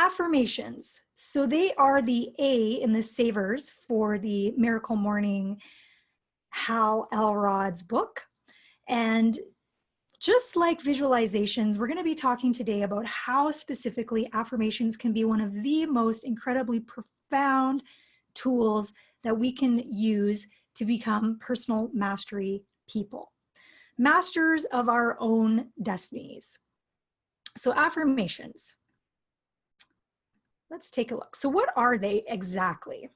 affirmations. So they are the A in the savers for the Miracle Morning Hal Elrod's book. And just like visualizations, we're going to be talking today about how specifically affirmations can be one of the most incredibly profound tools that we can use to become personal mastery people, masters of our own destinies. So affirmations. Let's take a look. So what are they exactly?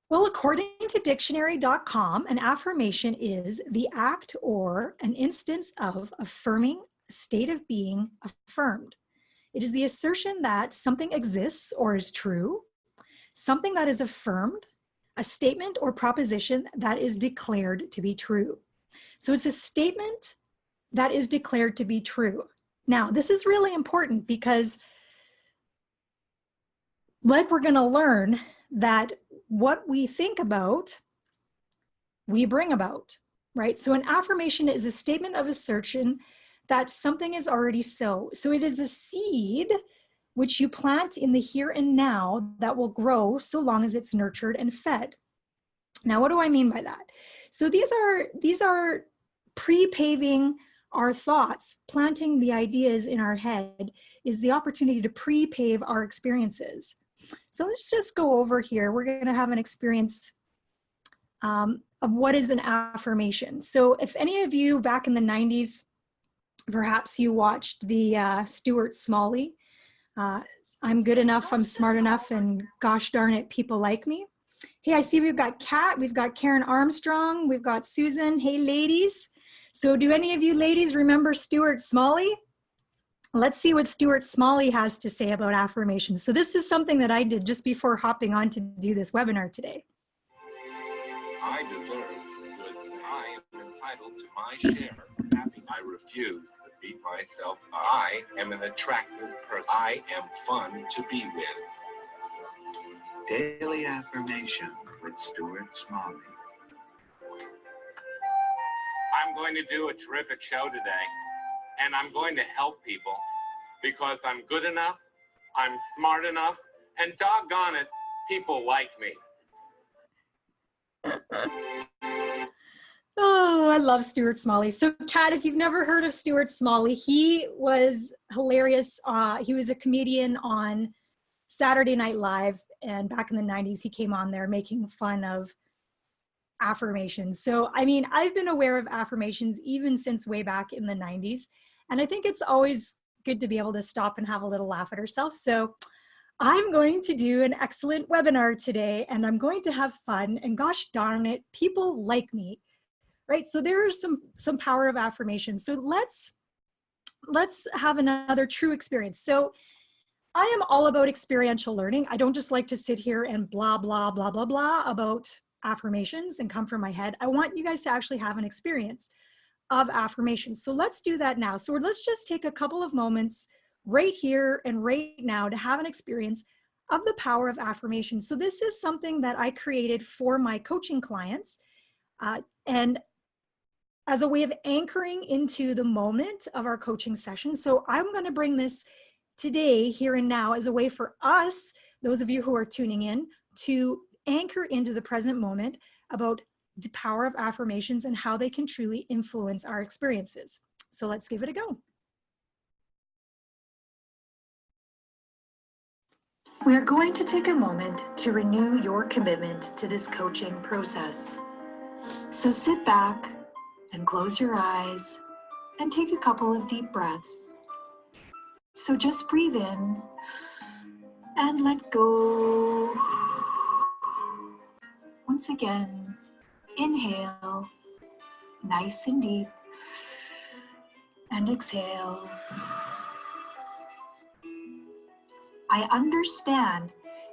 Well, according to dictionary.com, an affirmation is the act or an instance of affirming a state of being affirmed. It is the assertion that something exists or is true, something that is affirmed, a statement or proposition that is declared to be true. So it's a statement that is declared to be true. Now, this is really important because, like we're going to learn, that what we think about, we bring about, right? So an affirmation is a statement of assertion that something is already so. So it is a seed which you plant in the here and now that will grow so long as it's nurtured and fed. Now, what do I mean by that? So these are pre-paving our thoughts. Planting the ideas in our head is the opportunity to pre-pave our experiences. So let's just go over here. We're going to have an experience of what is an affirmation. So if any of you back in the 90s, perhaps you watched the Stuart Smalley, I'm good enough, I'm smart enough, and gosh darn it, people like me. Hey, I see we've got Kat, we've got Karen Armstrong, we've got Susan. Hey, ladies. So do any of you ladies remember Stuart Smalley? Let's see what Stuart Smalley has to say about affirmations. So this is something that I did just before hopping on to do this webinar today. I deserve good. I am entitled to my share of happiness. I refuse to beat myself up. I am an attractive person. I am fun to be with. Daily Affirmation with Stuart Smalley. I'm going to do a terrific show today, and I'm going to help people because I'm good enough, I'm smart enough, and doggone it, people like me. Oh, I love Stuart Smalley. So Kat, if you've never heard of Stuart Smalley, he was hilarious. He was a comedian on Saturday Night Live, and back in the 90s, he came on there making fun of affirmations. So, I mean, I've been aware of affirmations even since way back in the 90s. And I think it's always good to be able to stop and have a little laugh at ourselves. So I'm going to do an excellent webinar today, and I'm going to have fun, and gosh darn it, people like me, right? So there's some power of affirmation. So let's have another true experience. So I am all about experiential learning. I don't just like to sit here and blah, blah, blah, blah, blah about affirmations and come from my head. I want you guys to actually have an experience of affirmations. So let's do that now. So let's just take a couple of moments right here and right now to have an experience of the power of affirmation. So this is something that I created for my coaching clients and as a way of anchoring into the moment of our coaching session. So I'm going to bring this today, here and now, as a way for us, those of you who are tuning in, to anchor into the present moment about the power of affirmations and how they can truly influence our experiences. So let's give it a go. We are going to take a moment to renew your commitment to this coaching process. So sit back and close your eyes and take a couple of deep breaths. So just breathe in and let go. Once again, inhale, nice and deep, and exhale. I understand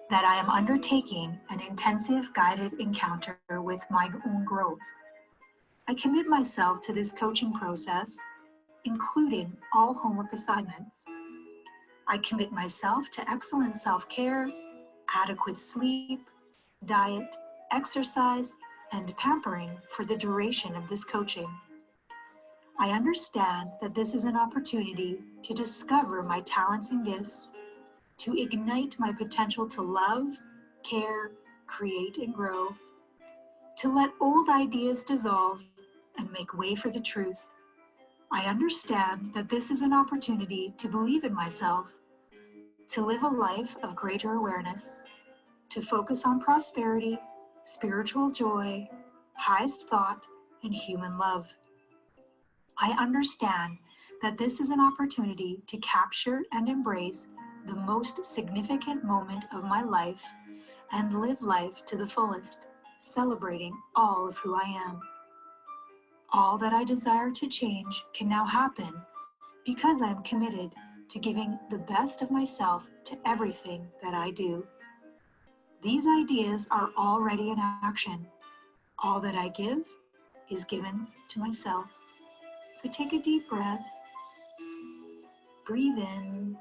that I am undertaking an intensive guided encounter with my own growth. I commit myself to this coaching process, including all homework assignments. I commit myself to excellent self-care, adequate sleep, diet, exercise, and pampering for the duration of this coaching. I understand that this is an opportunity to discover my talents and gifts, to ignite my potential to love, care, create, and grow, to let old ideas dissolve and make way for the truth. I understand that this is an opportunity to believe in myself, to live a life of greater awareness, to focus on prosperity, spiritual joy, highest thought, and human love. I understand that this is an opportunity to capture and embrace the most significant moment of my life and live life to the fullest, celebrating all of who I am. All that I desire to change can now happen because I am committed to giving the best of myself to everything that I do. These ideas are already in action. All that I give is given to myself. So take a deep breath, breathe in,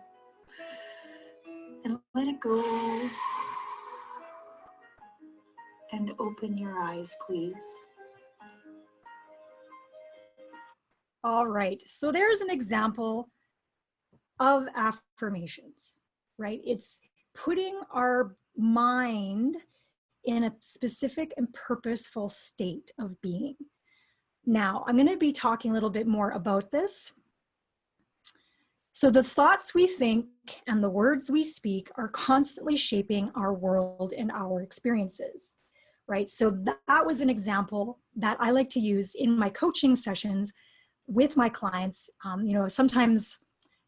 and let it go. And open your eyes, please. All right, so there's an example of affirmations, right? It's putting our mind in a specific and purposeful state of being. Now, I'm going to be talking a little bit more about this. So the thoughts we think and the words we speak are constantly shaping our world and our experiences, right? So that was an example that I like to use in my coaching sessions with my clients. Sometimes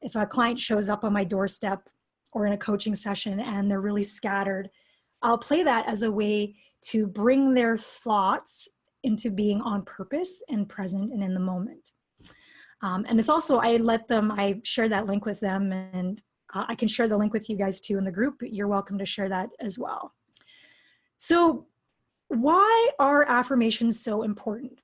if a client shows up on my doorstep or in a coaching session and they're really scattered, I'll play that as a way to bring their thoughts into being on purpose and present and in the moment. And it's also, I share that link with them, and I can share the link with you guys too in the group. You're welcome to share that as well. So why are affirmations so important?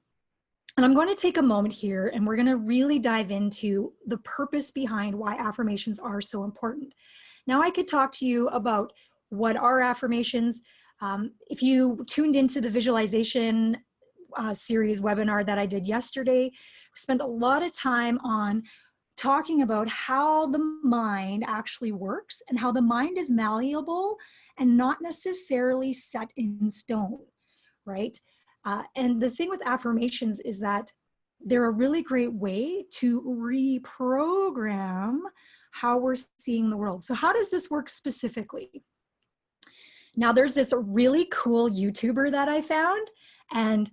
And I'm going to take a moment here and we're going to really dive into the purpose behind why affirmations are so important. Now, I could talk to you about what are affirmations. If you tuned into the visualization series webinar that I did yesterday, we spent a lot of time on talking about how the mind actually works and how the mind is malleable and not necessarily set in stone, right? And the thing with affirmations is that they're a really great way to reprogram how we're seeing the world. So how does this work specifically? Now, there's this really cool YouTuber that I found, and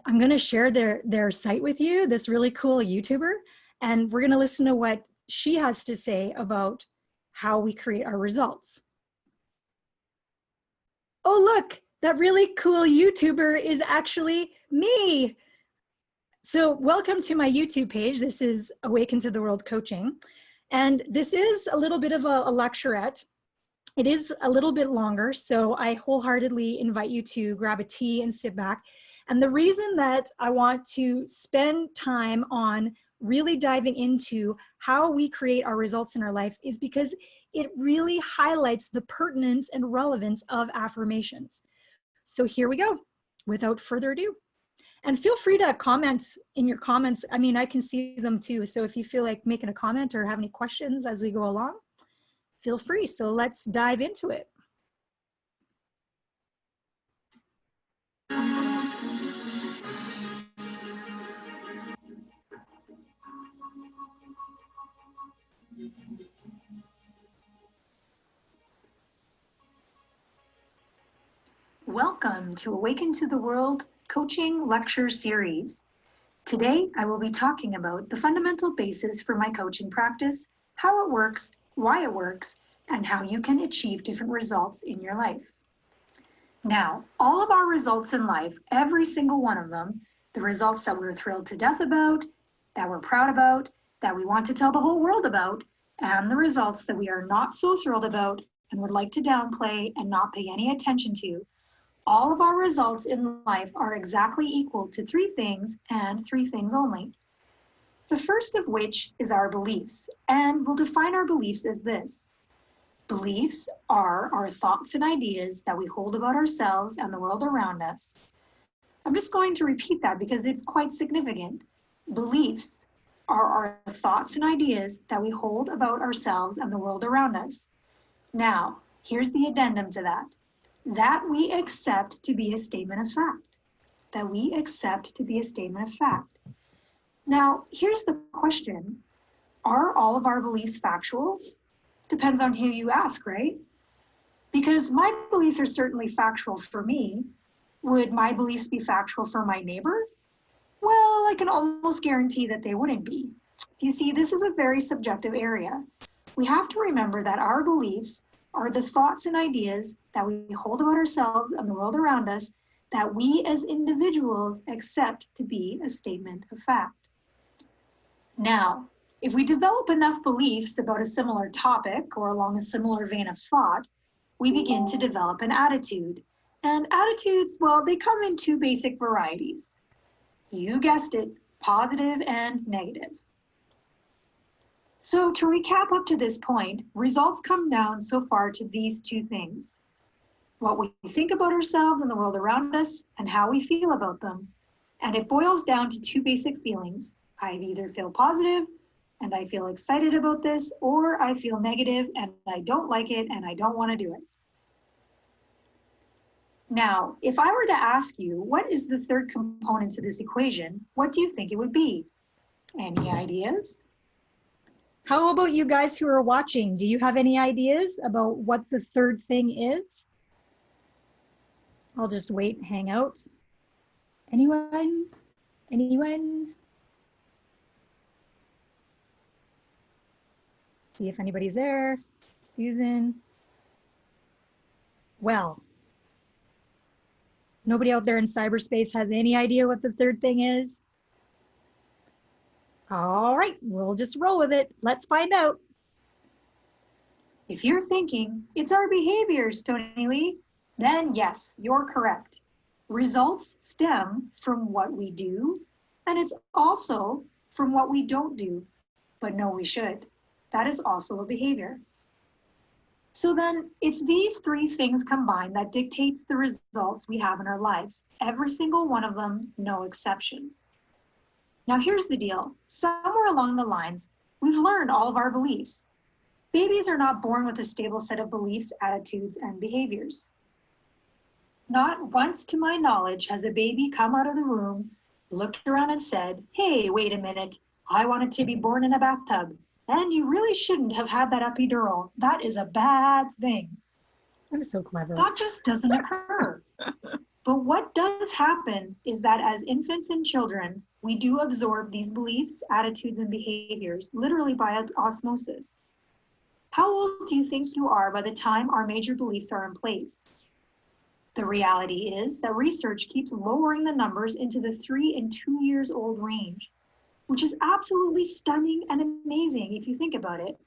I'm going to share their site with you, this really cool YouTuber, and we're going to listen to what she has to say about how we create our results. Oh, look, that really cool YouTuber is actually me. So welcome to my YouTube page. This is Awaken to the World Coaching. And this is a little bit of a lecturette. It is a little bit longer, so I wholeheartedly invite you to grab a tea and sit back. And the reason that I want to spend time on really diving into how we create our results in our life is because it really highlights the pertinence and relevance of affirmations. So here we go, without further ado. And feel free to comment in your comments. I mean, I can see them too. So if you feel like making a comment or have any questions as we go along, feel free. So let's dive into it. Welcome to Awaken to the World Coaching Lecture Series. Today, I will be talking about the fundamental basis for my coaching practice, how it works, why it works, and how you can achieve different results in your life. Now, all of our results in life, every single one of them, the results that we're thrilled to death about, that we're proud about, that we want to tell the whole world about, and the results that we are not so thrilled about and would like to downplay and not pay any attention to, all of our results in life are exactly equal to three things and three things only. The first of which is our beliefs, and we'll define our beliefs as this. Beliefs are our thoughts and ideas that we hold about ourselves and the world around us. I'm just going to repeat that because it's quite significant. Beliefs are our thoughts and ideas that we hold about ourselves and the world around us. Now, here's the addendum to that. That we accept to be a statement of fact. That we accept to be a statement of fact. Now, here's the question. Are all of our beliefs factual? Depends on who you ask, right? Because my beliefs are certainly factual for me. Would my beliefs be factual for my neighbor? Well, I can almost guarantee that they wouldn't be. So you see, this is a very subjective area. We have to remember that our beliefs are the thoughts and ideas that we hold about ourselves and the world around us that we as individuals accept to be a statement of fact. Now, if we develop enough beliefs about a similar topic or along a similar vein of thought, we begin to develop an attitude. And attitudes, well, they come in two basic varieties. You guessed it, positive and negative. So to recap up to this point, results come down so far to these two things. What we think about ourselves and the world around us and how we feel about them. And it boils down to two basic feelings. I either feel positive and I feel excited about this, or I feel negative and I don't like it and I don't want to do it. Now, if I were to ask you, what is the third component to this equation, what do you think it would be? Any ideas? How about you guys who are watching? Do you have any ideas about what the third thing is? I'll just wait and hang out. Anyone? Anyone? See if anybody's there. Susan. Well, nobody out there in cyberspace has any idea what the third thing is? All right, we'll just roll with it. Let's find out. If you're thinking it's our behaviors, Toni-Lee, then yes, you're correct. Results stem from what we do, and it's also from what we don't do, but no, we should. That is also a behavior. So then it's these three things combined that dictates the results we have in our lives. Every single one of them, no exceptions. Now here's the deal. Somewhere along the lines, we've learned all of our beliefs. Babies are not born with a stable set of beliefs, attitudes, and behaviors. Not once to my knowledge has a baby come out of the womb, looked around and said, hey, wait a minute, I wanted to be born in a bathtub. And you really shouldn't have had that epidural. That is a bad thing. I'm so clever. That just doesn't occur. But what does happen is that as infants and children, we do absorb these beliefs, attitudes, and behaviors, literally by osmosis. How old do you think you are by the time our major beliefs are in place? The reality is that research keeps lowering the numbers into the 3 and 2 years old range, which is absolutely stunning and amazing if you think about it.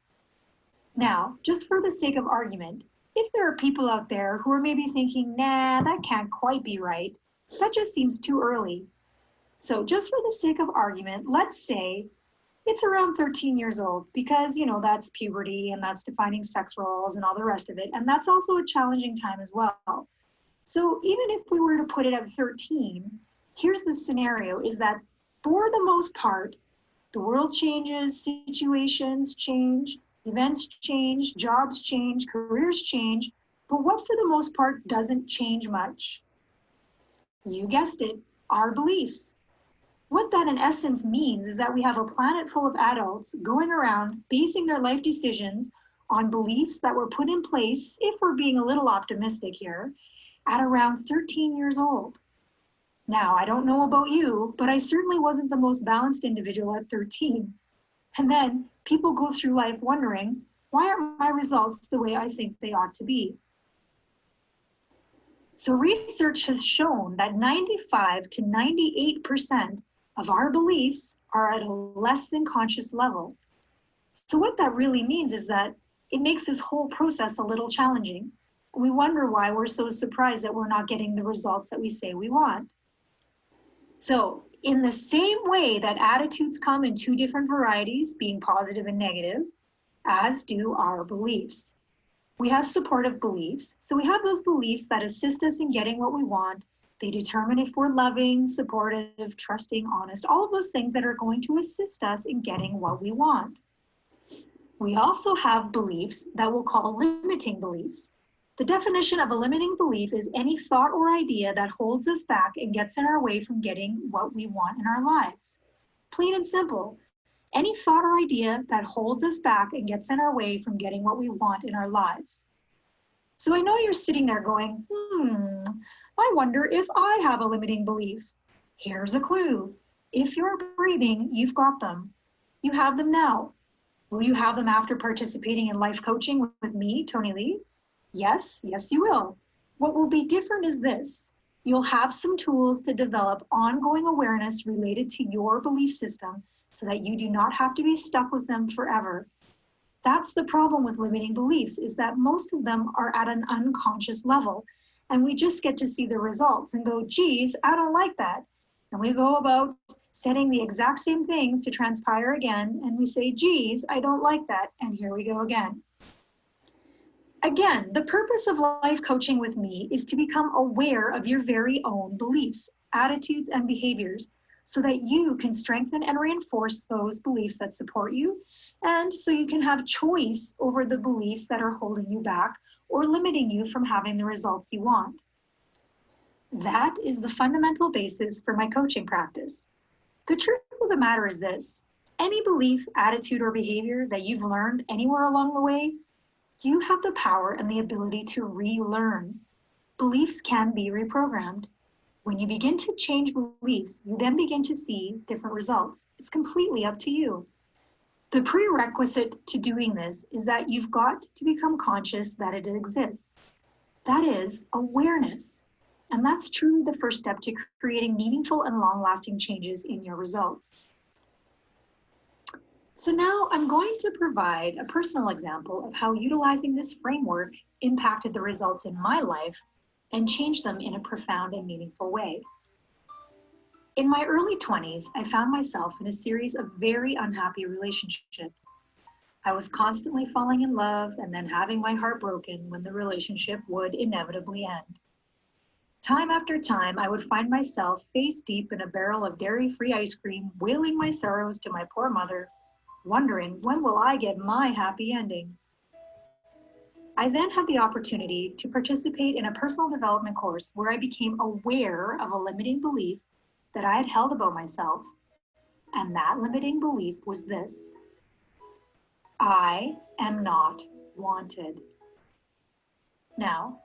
Now, just for the sake of argument, if there are people out there who are maybe thinking, nah, that can't quite be right, that just seems too early. So just for the sake of argument, let's say it's around 13 years old because, you know, that's puberty and that's defining sex roles and all the rest of it. And that's also a challenging time as well. So even if we were to put it at 13, here's the scenario is that for the most part, the world changes, situations change, events change, jobs change, careers change, but what for the most part doesn't change much? You guessed it, our beliefs. What that in essence means is that we have a planet full of adults going around basing their life decisions on beliefs that were put in place, if we're being a little optimistic here, at around 13 years old. Now, I don't know about you, but I certainly wasn't the most balanced individual at 13. And then people go through life wondering, why aren't my results the way I think they ought to be? So research has shown that 95 to 98% of our beliefs are at a less than conscious level. So what that really means is that it makes this whole process a little challenging. We wonder why we're so surprised that we're not getting the results that we say we want. So in the same way that attitudes come in two different varieties, being positive and negative, as do our beliefs. We have supportive beliefs. So we have those beliefs that assist us in getting what we want, They determine if we're loving, supportive, trusting, honest, all of those things that are going to assist us in getting what we want. We also have beliefs that we'll call limiting beliefs. The definition of a limiting belief is any thought or idea that holds us back and gets in our way from getting what we want in our lives. Plain and simple. Any thought or idea that holds us back and gets in our way from getting what we want in our lives. So I know you're sitting there going, I wonder if I have a limiting belief. Here's a clue. If you're breathing, you've got them. You have them now. Will you have them after participating in life coaching with me, Toni-Lee? Yes, you will. What will be different is this. You'll have some tools to develop ongoing awareness related to your belief system so that you do not have to be stuck with them forever. That's the problem with limiting beliefs, is that most of them are at an unconscious level, and we just get to see the results and go, geez, I don't like that. And we go about setting the exact same things to transpire again, and we say, geez, I don't like that, and here we go again. Again, the purpose of life coaching with me is to become aware of your very own beliefs, attitudes, and behaviors so that you can strengthen and reinforce those beliefs that support you, and so you can have choice over the beliefs that are holding you back or limiting you from having the results you want. That is the fundamental basis for my coaching practice. The truth of the matter is this: any belief, attitude, or behavior that you've learned anywhere along the way, you have the power and the ability to relearn. Beliefs can be reprogrammed. When you begin to change beliefs, you then begin to see different results. It's completely up to you. The prerequisite to doing this is that you've got to become conscious that it exists. That is awareness. And that's truly the first step to creating meaningful and long-lasting changes in your results. So now I'm going to provide a personal example of how utilizing this framework impacted the results in my life and changed them in a profound and meaningful way. In my early 20s, I found myself in a series of very unhappy relationships. I was constantly falling in love and then having my heart broken when the relationship would inevitably end. Time after time, I would find myself face deep in a barrel of dairy-free ice cream, wailing my sorrows to my poor mother, wondering, when will I get my happy ending? I then had the opportunity to participate in a personal development course where I became aware of a limiting belief that I had held about myself. And that limiting belief was this: I am not wanted. Now,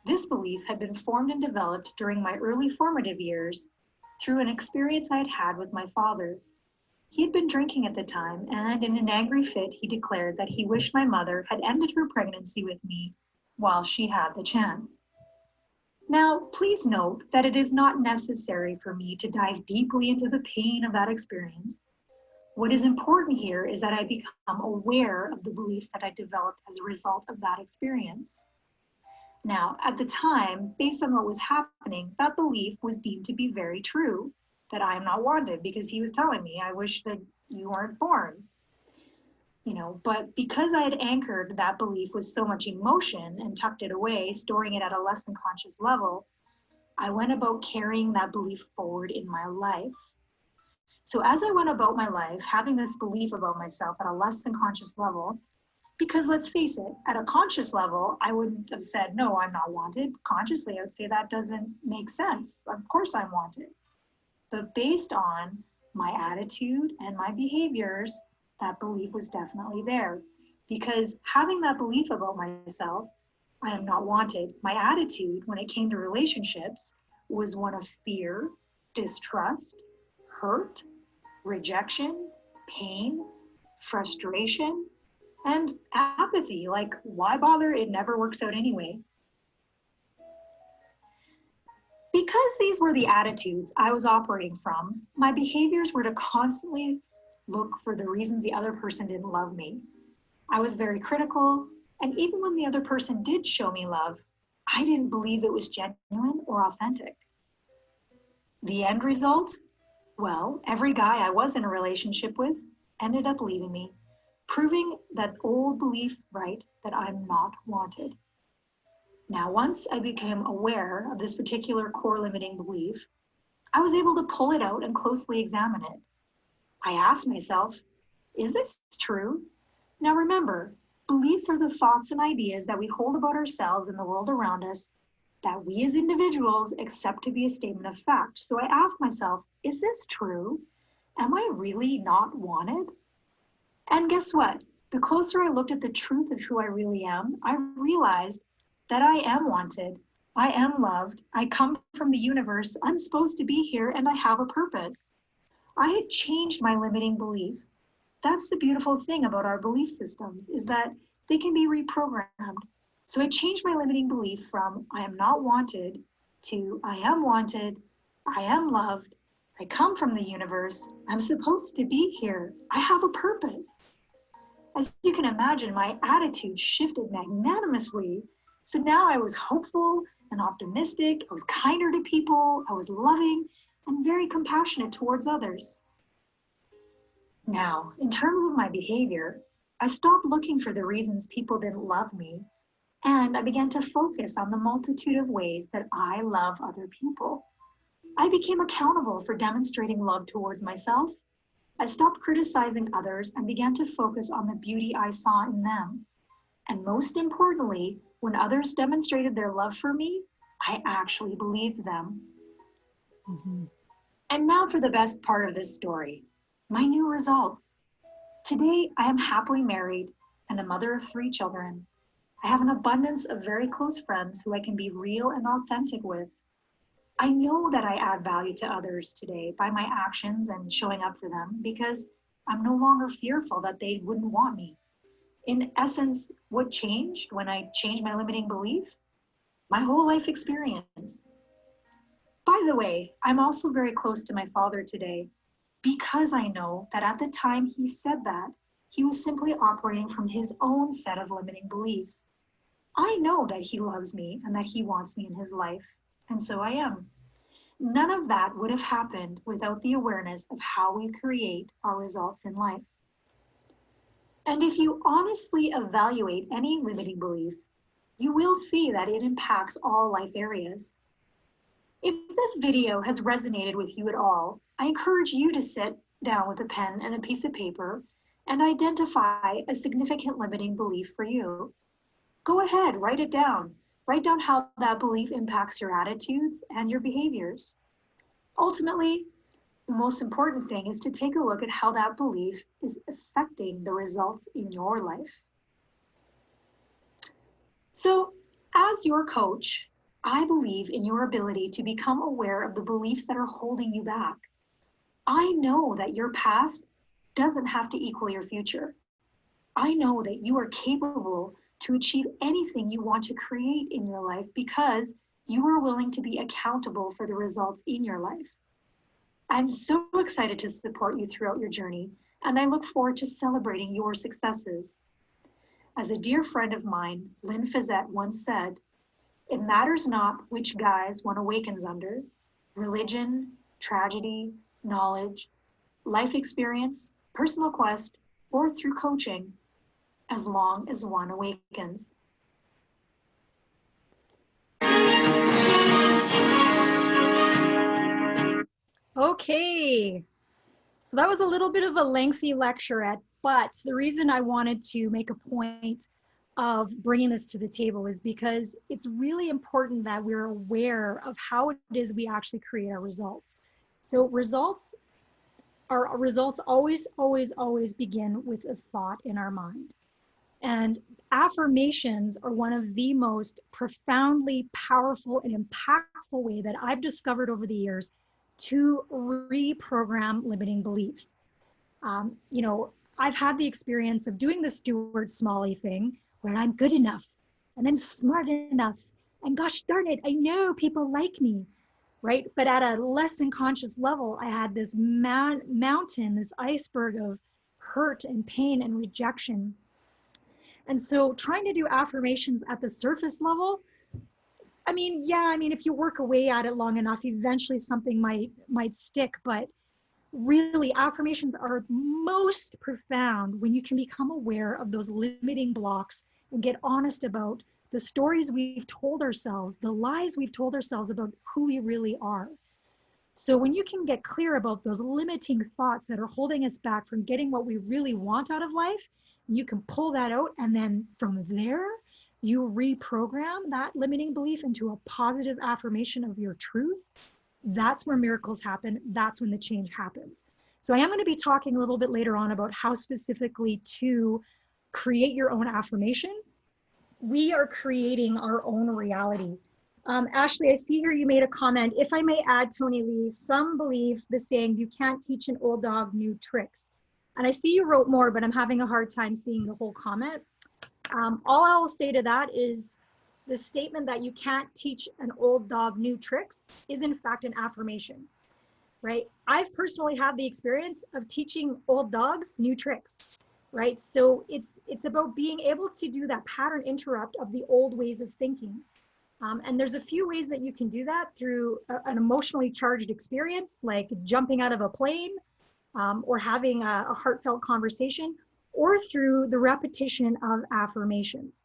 this belief had been formed and developed during my early formative years through an experience I had had with my father. He had been drinking at the time, and in an angry fit, he declared that he wished my mother had ended her pregnancy with me while she had the chance. Now, please note that it is not necessary for me to dive deeply into the pain of that experience. What is important here is that I become aware of the beliefs that I developed as a result of that experience. Now, at the time, based on what was happening, that belief was deemed to be very true, that I am not wanted, because he was telling me, I wish that you weren't born. But because I had anchored that belief with so much emotion and tucked it away, storing it at a less than conscious level, I went about carrying that belief forward in my life. So as I went about my life, having this belief about myself at a less than conscious level, because let's face it, at a conscious level, I wouldn't have said, no, I'm not wanted. Consciously, I would say that doesn't make sense. Of course I'm wanted. But based on my attitude and my behaviors, that belief was definitely there. Because having that belief about myself, I am not wanted, my attitude when it came to relationships was one of fear, distrust, hurt, rejection, pain, frustration, and apathy, like, why bother? It never works out anyway. Because these were the attitudes I was operating from, my behaviors were to constantly look for the reasons the other person didn't love me. I was very critical, and even when the other person did show me love, I didn't believe it was genuine or authentic. The end result? Well, every guy I was in a relationship with ended up leaving me, proving that old belief right, that I'm not wanted. Now, once I became aware of this particular core limiting belief, I was able to pull it out and closely examine it. I asked myself, is this true? Now remember, beliefs are the thoughts and ideas that we hold about ourselves and the world around us that we as individuals accept to be a statement of fact. So I asked myself, is this true? Am I really not wanted? And guess what? The closer I looked at the truth of who I really am, I realized that I am wanted. I am loved. I come from the universe. I'm supposed to be here and I have a purpose. I had changed my limiting belief. That's the beautiful thing about our belief systems, is that they can be reprogrammed. So I changed my limiting belief from I am not wanted to I am wanted, I am loved, I come from the universe, I'm supposed to be here, I have a purpose. As you can imagine, my attitude shifted magnanimously. So now I was hopeful and optimistic, I was kinder to people, I was loving and very compassionate towards others. Now, in terms of my behavior, I stopped looking for the reasons people didn't love me, and I began to focus on the multitude of ways that I love other people. I became accountable for demonstrating love towards myself. I stopped criticizing others and began to focus on the beauty I saw in them. And most importantly, when others demonstrated their love for me, I actually believed them. And now for the best part of this story, my new results. Today, I am happily married and a mother of 3 children. I have an abundance of very close friends who I can be real and authentic with. I know that I add value to others today by my actions and showing up for them because I'm no longer fearful that they wouldn't want me. In essence, what changed when I changed my limiting belief? My whole life experience. By the way, I'm also very close to my father today because I know that at the time he said that, he was simply operating from his own set of limiting beliefs. I know that he loves me and that he wants me in his life, and so I am. None of that would have happened without the awareness of how we create our results in life. And if you honestly evaluate any limiting belief, you will see that it impacts all life areas. If this video has resonated with you at all, I encourage you to sit down with a pen and a piece of paper and identify a significant limiting belief for you. Go ahead, write it down. Write down how that belief impacts your attitudes and your behaviors. Ultimately, the most important thing is to take a look at how that belief is affecting the results in your life. So, as your coach, I believe in your ability to become aware of the beliefs that are holding you back. I know that your past doesn't have to equal your future. I know that you are capable to achieve anything you want to create in your life because you are willing to be accountable for the results in your life. I'm so excited to support you throughout your journey, and I look forward to celebrating your successes. As a dear friend of mine, Lynn Fazette, once said, "It matters not which guise one awakens under, religion, tragedy, knowledge, life experience, personal quest, or through coaching, as long as one awakens." Okay, so that was a little bit of a lengthy lecturette, but the reason I wanted to make a point of bringing this to the table is because it's really important that we're aware of how it is we actually create our results. So results always begin with a thought in our mind. And affirmations are one of the most profoundly powerful and impactful way that I've discovered over the years to reprogram limiting beliefs. I've had the experience of doing the Stuart Smalley thing where I'm good enough and then smart enough. And gosh darn it, I know people like me, right? But at a less than conscious level, I had this mountain, this iceberg of hurt and pain and rejection. And so trying to do affirmations at the surface level, if you work away at it long enough, eventually something might stick. But really, affirmations are most profound when you can become aware of those limiting blocks and get honest about the stories we've told ourselves, the lies we've told ourselves about who we really are. So when you can get clear about those limiting thoughts that are holding us back from getting what we really want out of life, you can pull that out, and then from there, you reprogram that limiting belief into a positive affirmation of your truth. That's where miracles happen. That's when the change happens. So I am going to be talking a little bit later on about how specifically to create your own affirmation. We are creating our own reality. Ashley, I see here you made a comment. If I may add, Toni-Lee, some believe the saying, you can't teach an old dog new tricks. And I see you wrote more, but I'm having a hard time seeing the whole comment. All I'll say to that is the statement that you can't teach an old dog new tricks is in fact an affirmation, right? I've personally had the experience of teaching old dogs new tricks, right? So it's about being able to do that pattern interrupt of the old ways of thinking. And there's a few ways that you can do that through an emotionally charged experience, like jumping out of a plane, or having a heartfelt conversation, or through the repetition of affirmations.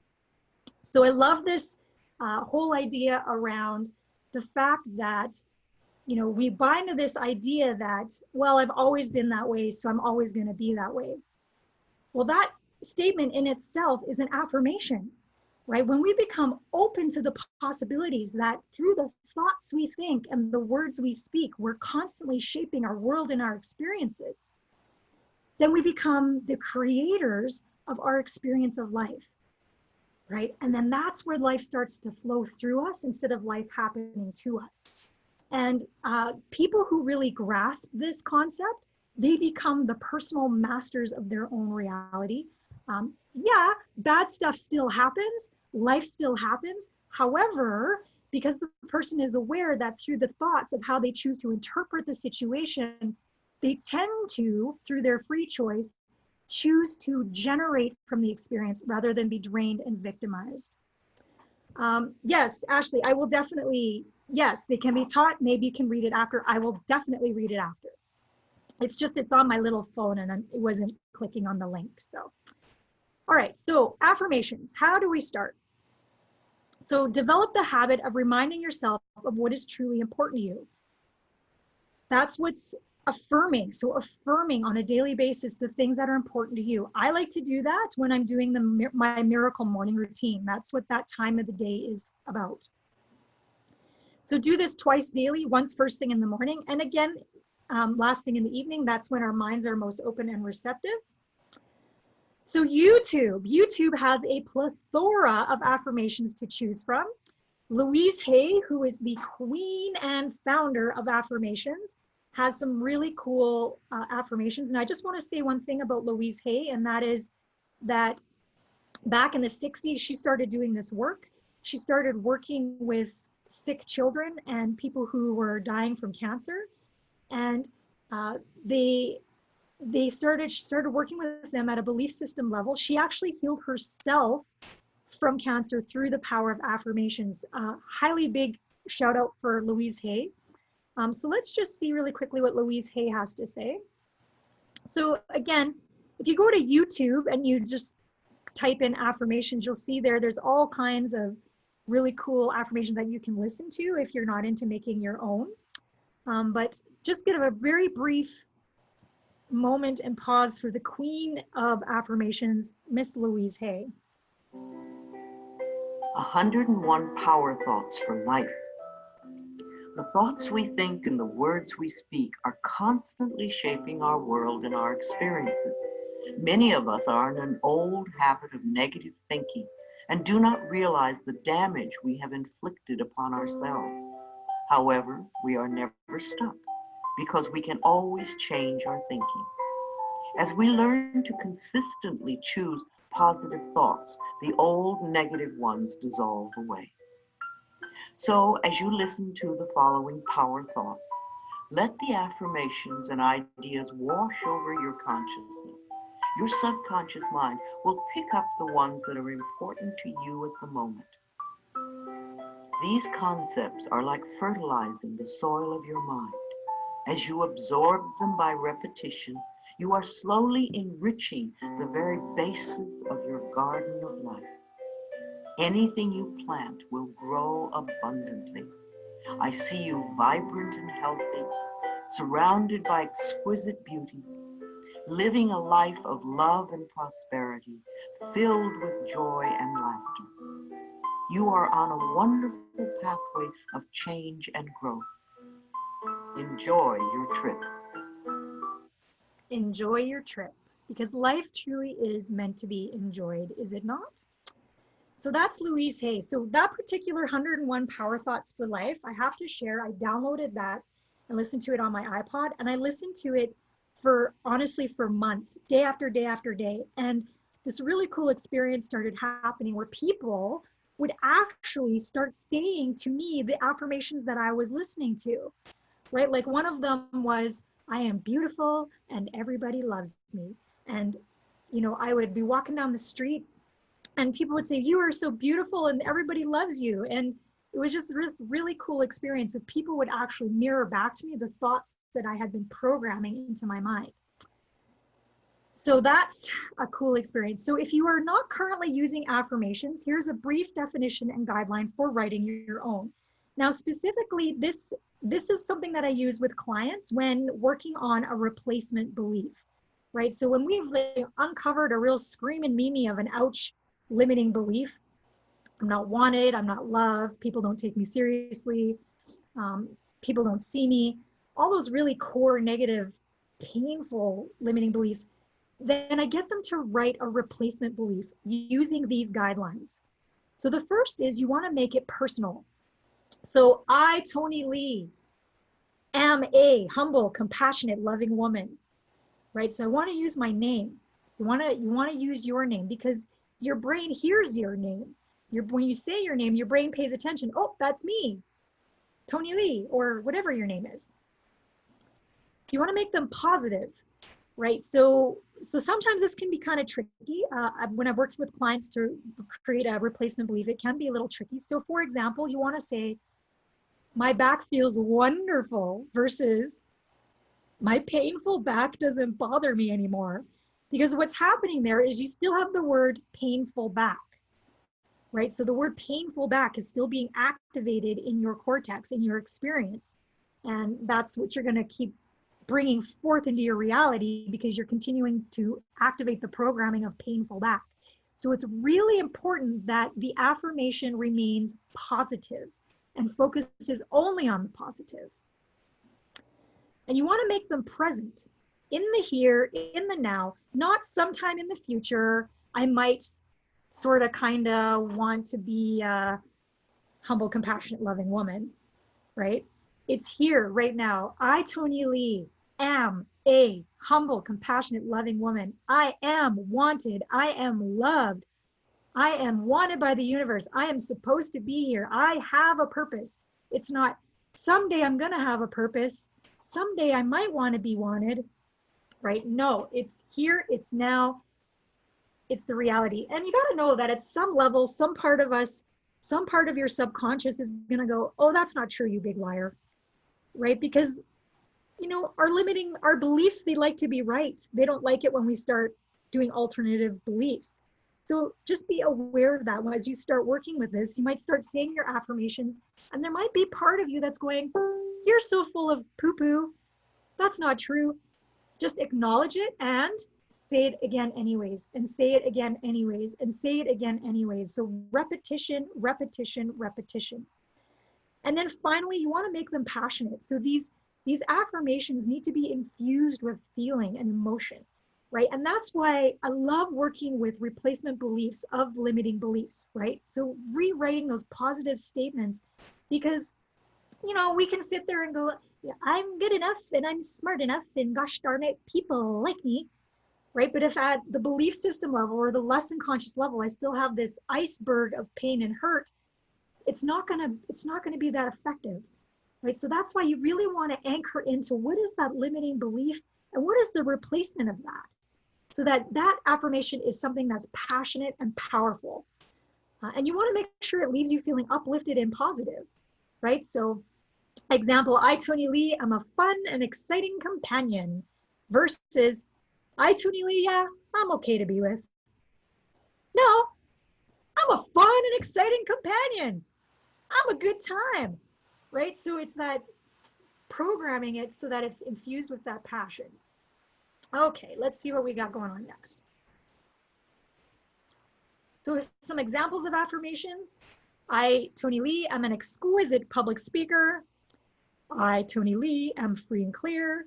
So I love this whole idea around the fact that, you know, we buy into this idea that, well, I've always been that way, so I'm always going to be that way. Well, that statement in itself is an affirmation, right? When we become open to the possibilities that through the thoughts we think and the words we speak, we're constantly shaping our world and our experiences, then we become the creators of our experience of life, right? And then that's where life starts to flow through us instead of life happening to us. And people who really grasp this concept, they become the personal masters of their own reality. Yeah, bad stuff still happens, life still happens. However, because the person is aware that through the thoughts of how they choose to interpret the situation, they tend to, through their free choice, choose to generate from the experience rather than be drained and victimized. Yes, Ashley, I will definitely, yes, they can be taught. Maybe you can read it after. I will definitely read it after. It's just, it's on my little phone and it wasn't clicking on the link. So, all right, so affirmations, how do we start? So develop the habit of reminding yourself of what is truly important to you. That's what's affirming. So affirming on a daily basis the things that are important to you. I like to do that when I'm doing my miracle morning routine. That's what that time of the day is about. So do this twice daily, once first thing in the morning, and again, last thing in the evening. That's when our minds are most open and receptive. So YouTube has a plethora of affirmations to choose from. Louise Hay, who is the queen and founder of affirmations, has some really cool affirmations. And I just want to say one thing about Louise Hay, and that is that back in the 60s, she started doing this work. She started working with sick children and people who were dying from cancer. And they started working with them at a belief system level. She actually healed herself from cancer through the power of affirmations. Highly big shout out for Louise Hay. So let's just see really quickly what Louise Hay has to say. So again, if you go to YouTube and you just type in affirmations, you'll see there's all kinds of really cool affirmations that you can listen to if you're not into making your own. But just give a very brief moment and pause for the queen of affirmations, Miss Louise Hay. 101 power thoughts for life. The thoughts we think and the words we speak are constantly shaping our world and our experiences. Many of us are in an old habit of negative thinking and do not realize the damage we have inflicted upon ourselves. However, we are never stuck because we can always change our thinking. As we learn to consistently choose positive thoughts, the old negative ones dissolve away. So as you listen to the following power thoughts, let the affirmations and ideas wash over your consciousness. Your subconscious mind will pick up the ones that are important to you at the moment. These concepts are like fertilizing the soil of your mind. As you absorb them by repetition, you are slowly enriching the very basis of your garden of life. Anything you plant will grow abundantly. I see you vibrant and healthy, surrounded by exquisite beauty, living a life of love and prosperity, filled with joy and laughter. You are on a wonderful pathway of change and growth. Enjoy your trip. Enjoy your trip, because life truly is meant to be enjoyed, is it not? So that's Louise Hay. So that particular 101 Power Thoughts for Life, I have to share, I downloaded that and listened to it on my iPod, and I listened to it for, honestly, for months, day after day after day. And this really cool experience started happening where people would actually start saying to me the affirmations that I was listening to, right? Like one of them was, I am beautiful and everybody loves me. And, you know, I would be walking down the street and people would say, you are so beautiful and everybody loves you. And it was just this really cool experience that people would actually mirror back to me the thoughts that I had been programming into my mind. So that's a cool experience. So if you are not currently using affirmations, here's a brief definition and guideline for writing your own. Now, specifically, this is something that I use with clients when working on a replacement belief, right? So when we've uncovered a real screaming Mimi of an ouch limiting belief, I'm not wanted, I'm not loved, people don't take me seriously, people don't see me, all those really core negative, painful limiting beliefs, then I get them to write a replacement belief using these guidelines. So the first is you want to make it personal. So I, Toni-Lee, am a humble, compassionate, loving woman, right? So I want to use my name. You want to use your name because your brain hears your name. When you say your name, your brain pays attention. Oh, that's me, Toni-Lee, or whatever your name is. So you want to make them positive, right? So sometimes this can be kind of tricky. When I'm working with clients to create a replacement belief, it can be a little tricky. So for example, you want to say, my back feels wonderful versus my painful back doesn't bother me anymore. Because what's happening there is you still have the word painful back, right? So the word painful back is still being activated in your cortex, in your experience. And that's what you're going to keep bringing forth into your reality because you're continuing to activate the programming of painful back. So it's really important that the affirmation remains positive and focuses only on the positive. And you want to make them present in the here, in the now, not sometime in the future. I might sort of kind of want to be a humble, compassionate, loving woman, right? It's here right now. I, Toni-Lee, am a humble, compassionate, loving woman. I am wanted. I am loved. I am wanted by the universe. I am supposed to be here. I have a purpose. It's not someday I'm going to have a purpose. Someday I might want to be wanted, right? No, it's here, it's now, it's the reality. And you got to know that at some level, some part of us, some part of your subconscious is going to go, oh, that's not true, you big liar, right? Because, you know, our beliefs, they like to be right. They don't like it when we start doing alternative beliefs. So just be aware of that. As you start working with this, you might start saying your affirmations, and there might be part of you that's going, you're so full of poo-poo. That's not true. Just acknowledge it and say it again anyways, and say it again anyways, and say it again anyways. So repetition, repetition, repetition. And then finally, you want to make them passionate. So these affirmations need to be infused with feeling and emotion, right? And that's why I love working with replacement beliefs of limiting beliefs, right? So rewriting those positive statements, because, you know, we can sit there and go, yeah, I'm good enough and I'm smart enough and gosh darn it, people like me, right? But if at the belief system level or the less unconscious level, I still have this iceberg of pain and hurt, it's not gonna be that effective, right? So that's why you really want to anchor into what is that limiting belief and what is the replacement of that, so that affirmation is something that's passionate and powerful. And you want to make sure it leaves you feeling uplifted and positive, right? So example, I, Toni-Lee, am a fun and exciting companion versus I, Toni-Lee, yeah, I'm okay to be with. No, I'm I'm a fun and exciting companion. I'm a good time, right? So it's that programming it so that it's infused with that passion. Okay, let's see what we got going on next. So some examples of affirmations. I, Toni-Lee, am an exquisite public speaker. I, Toni-Lee, am free and clear.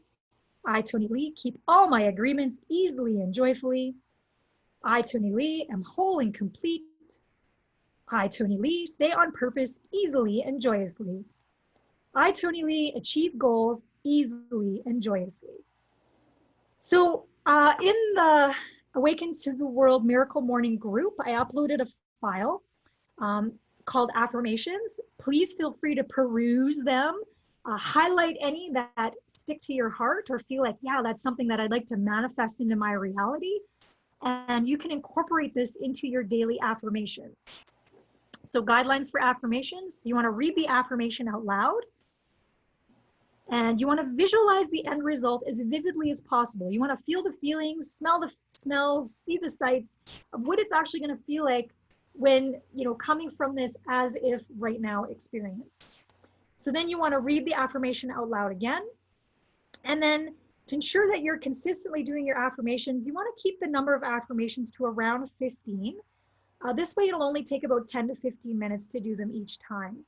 I, Toni-Lee, keep all my agreements easily and joyfully. I, Toni-Lee, am whole and complete. I, Toni-Lee, stay on purpose easily and joyously. I, Toni-Lee, achieve goals easily and joyously. So in the Awaken to the World Miracle Morning group, I uploaded a file called Affirmations. Please feel free to peruse them. Highlight any that stick to your heart or feel like, yeah, that's something that I'd like to manifest into my reality. And you can incorporate this into your daily affirmations. So guidelines for affirmations, you want to read the affirmation out loud. And you want to visualize the end result as vividly as possible. You want to feel the feelings, smell the smells, see the sights of what it's actually going to feel like when, coming from this as if right now experience. So then you want to read the affirmation out loud again. And then to ensure that you're consistently doing your affirmations, you want to keep the number of affirmations to around 15. This way it'll only take about 10 to 15 minutes to do them each time.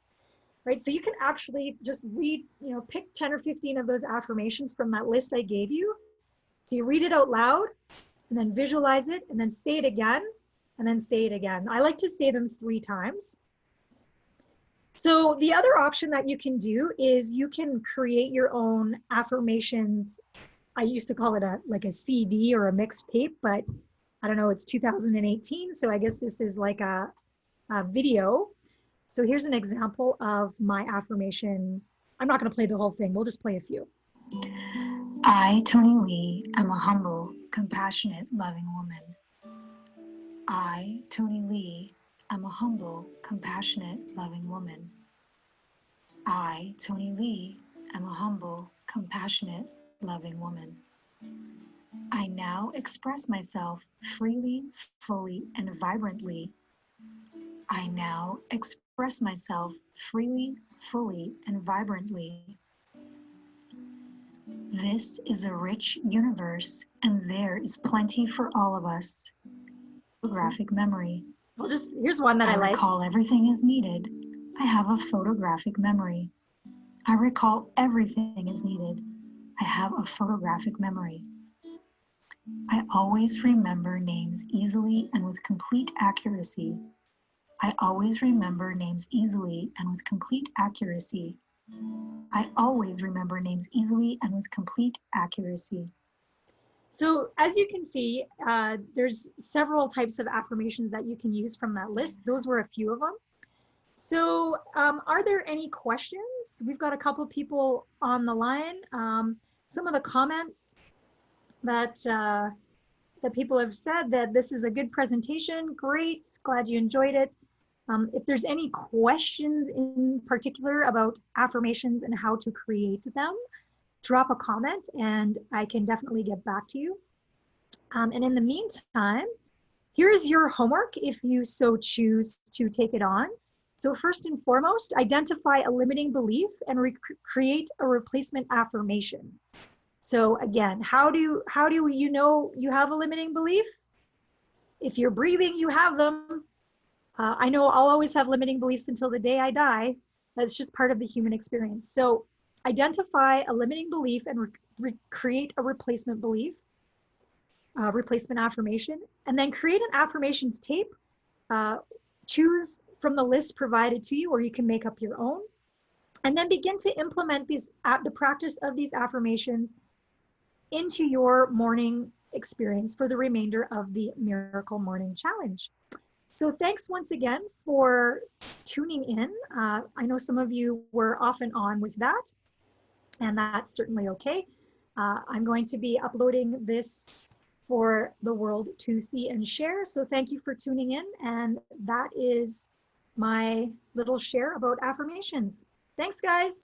Right, so you can actually just read, pick 10 or 15 of those affirmations from that list I gave you. So you read it out loud and then visualize it and then say it again and then say it again. I like to say them 3 times. So the other option that you can do is you can create your own affirmations. I used to call it like a CD or a mixed tape, but I don't know, it's 2018. So I guess this is like a video. So here's an example of my affirmation. I'm not going to play the whole thing. We'll just play a few. I, Toni-Lee, am a humble, compassionate, loving woman. I, Toni-Lee, am a humble, compassionate, loving woman. I, Toni-Lee, am a humble, compassionate, loving woman. I now express myself freely, fully, and vibrantly. I now express myself freely, fully, and vibrantly. This is a rich universe, and there is plenty for all of us. Photographic memory. Well, here's one that I like. I recall everything is needed. I have a photographic memory. I recall everything is needed. I have a photographic memory. I always remember names easily and with complete accuracy. I always remember names easily and with complete accuracy. I always remember names easily and with complete accuracy. So as you can see, there's several types of affirmations that you can use from that list. Those were a few of them. So are there any questions? We've got a couple of people on the line. Some of the comments that people have said that this is a good presentation. Great, glad you enjoyed it. If there's any questions in particular about affirmations and how to create them, drop a comment and I can definitely get back to you. And in the meantime, here's your homework if you so choose to take it on. So first and foremost, identify a limiting belief and create a replacement affirmation. So again, how do you know you have a limiting belief? If you're breathing, you have them. I know I'll always have limiting beliefs until the day I die. That's just part of the human experience. So identify a limiting belief and create a replacement belief, replacement affirmation, and then create an affirmations tape. Choose from the list provided to you, or you can make up your own. And then begin to implement the practice of these affirmations into your morning experience for the remainder of the Miracle Morning Challenge. So thanks once again for tuning in. I know some of you were off and on with that, and that's certainly okay. I'm going to be uploading this for the world to see and share. So thank you for tuning in. And that is my little share about affirmations. Thanks, guys.